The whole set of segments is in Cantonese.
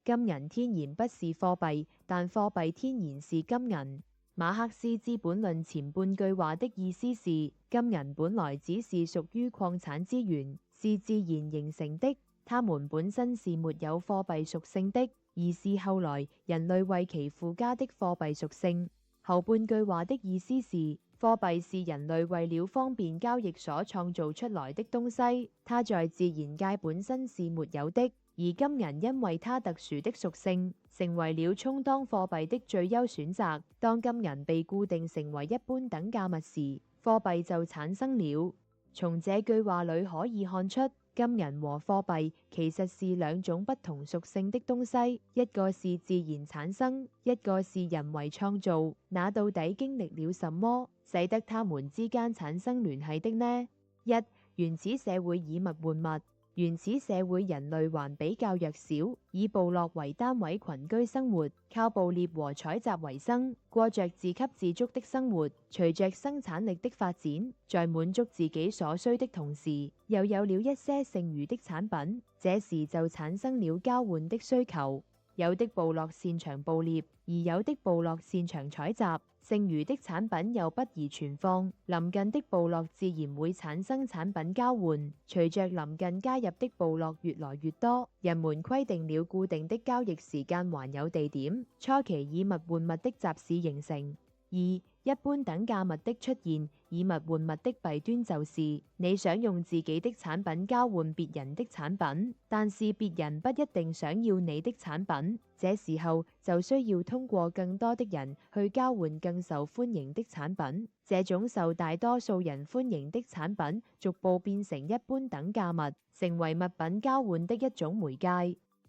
金銀天然不是貨幣，但貨幣天然是金銀。馬克思資本論前半句話的意思是，金銀本來只是屬於礦產資源，是自然形成的，它們本身是沒有貨幣屬性的，而是後來人類為其附加的貨幣屬性。後半句話的意思是，貨幣是人類為了方便交易所創造出來的東西，它在自然界本身是沒有的。而金銀因為它特殊的屬性，成為了充當貨幣的最優選擇。當金銀被固定成為一般等價物時，貨幣就產生了。從這句話裏可以看出，金銀和貨幣其實是兩種不同屬性的東西，一個是自然產生，一個是人為創造。那到底經歷了什麼，使得它們之間產生聯繫的呢？一、原始社會以物換物。原始社會人類還比較弱小，以部落為單位群居生活，靠捕獵和採集為生，過着自給自足的生活。隨着生產力的發展，在滿足自己所需的同時，又有了一些剩餘的產品，這時就產生了交換的需求。有的部落擅長捕獵，而有的部落擅長採集，剩餘的產品又不宜存放，鄰近的部落自然會產生產品交換。隨着鄰近加入的部落越來越多，人們規定了固定的交易時間還有地點，初期以物換物的集市形成。二、一般等價物的出現，以物換物的弊端就是你想用自己的產品交換別人的產品，但是別人不一定想要你的產品，這時候就需要通過更多的人去交換更受歡迎的產品，這種受大多數人歡迎的產品逐步變成一般等價物，成為物品交換的一種媒介。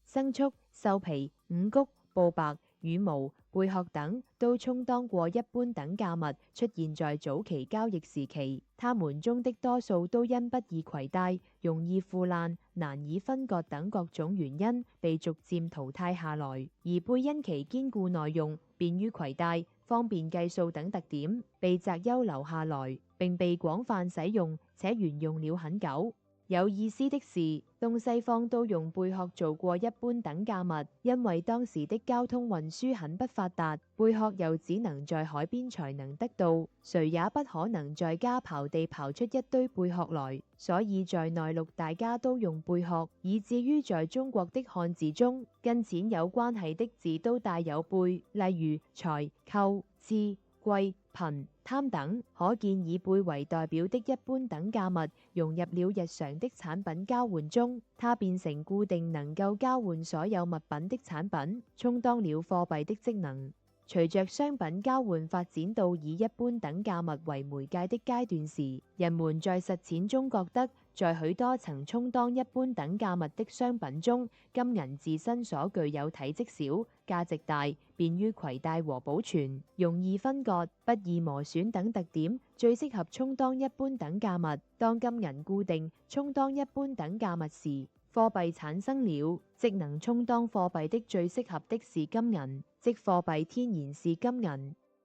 牲畜、獸皮、五穀、布帛、羽毛、貝殼等都充當過一般等價物，出現在早期交易時期。它們中的多數都因不易攜帶、容易腐爛、難以分割等各種原因被逐漸淘汰下來，而貝因其堅固耐用、便於攜帶、方便計數等特點，被擇優留下來，並被廣泛使用，且沿用了很久。有意思的是，東西方都用貝殼做過一般等價物，因為當時的交通運輸很不發達，貝殼又只能在海邊才能得到，誰也不可能在家刨地刨出一堆貝殼來，所以在內陸大家都用貝殼，以至於在中國的漢字中，跟錢有關係的字都帶有貝，例如財、寇、賜、貴、貧、貪等，可見以貝為代表的一般等價物融入了日常的產品交換中，它變成固定能夠交換所有物品的產品，充當了貨幣的職能。隨着商品交換發展到以一般等價物為媒介的階段時，人們在實踐中覺得，在許多曾充當一般等價物的商品中，金銀自身所具有體積小、價值大、便於攜帶和保存、容易分割、不易磨損等特點，最適合充當一般等價物。當金銀固定充當一般等價物時，貨幣產生了，即能充當貨幣的最適合的是金銀，即貨幣天然是金銀。